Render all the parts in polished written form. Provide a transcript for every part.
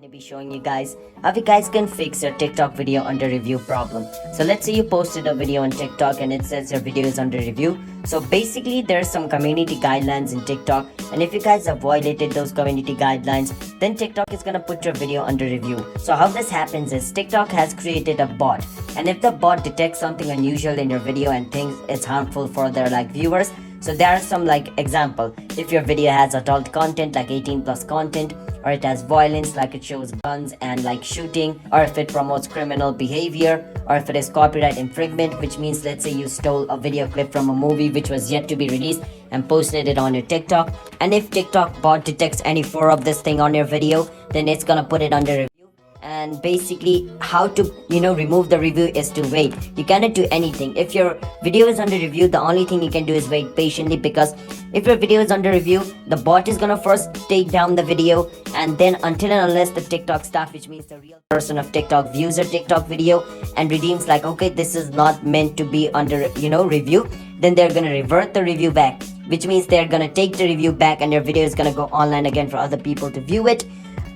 to be showing you guys how you guys can fix your TikTok video under review problem. So let's say you posted a video on TikTok and it says your video is under review. So basically there's some community guidelines in TikTok, and if you guys have violated those community guidelines, then TikTok is gonna put your video under review. So how this happens is TikTok has created a bot, and if the bot detects something unusual in your video and thinks it's harmful for their viewers, so there are some example. If your video has adult content like 18+ content, or it has violence like it shows guns and shooting, or if it promotes criminal behavior, or if it is copyright infringement, which means let's say you stole a video clip from a movie which was yet to be released and posted it on your TikTok, and if TikTok bot detects any 4 of this thing on your video, then it's gonna put it under review. And basically how to remove the review is to wait. You cannot do anything. If your video is under review, the only thing you can do is wait patiently, because if your video is under review, the bot is gonna first take down the video, and then until and unless the TikTok staff, which means the real person of TikTok, views your TikTok video and redeems okay, this is not meant to be under review, then they're gonna revert the review back, which means they're gonna take the review back and your video is gonna go online again for other people to view it.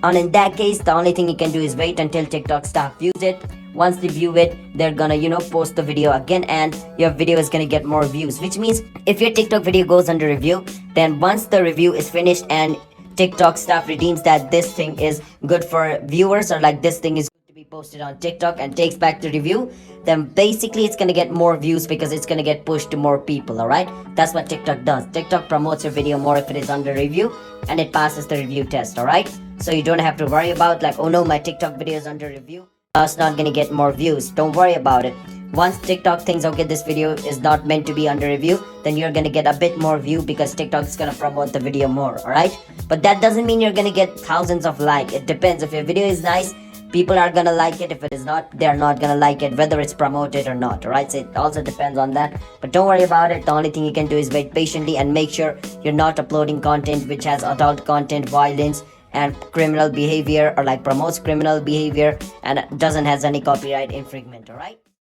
And in that case, the only thing you can do is wait until TikTok staff views it. Once they view it, they're gonna post the video again, and your video is gonna get more views, which means if your TikTok video goes under review, then once the review is finished and TikTok staff redeems that this thing is good for viewers, or this thing is good to be posted on TikTok, and takes back the review, then basically it's gonna get more views because it's gonna get pushed to more people. Alright, that's what TikTok does. TikTok promotes your video more if it is under review and it passes the review test. Alright, so you don't have to worry about oh no, my TikTok video is under review, it's not gonna get more views. Don't worry about it. Once TikTok thinks okay, this video is not meant to be under review, then you're gonna get a bit more view because TikTok is gonna promote the video more. Alright, but that doesn't mean you're gonna get thousands of likes. It depends. If your video is nice, people are gonna like it. If it is not, they're not gonna like it, whether it's promoted or not. Alright, so it also depends on that, but don't worry about it. The only thing you can do is wait patiently and make sure you're not uploading content which has adult content, violence and criminal behavior, or promotes criminal behavior and doesn't has any copyright infringement. Alright.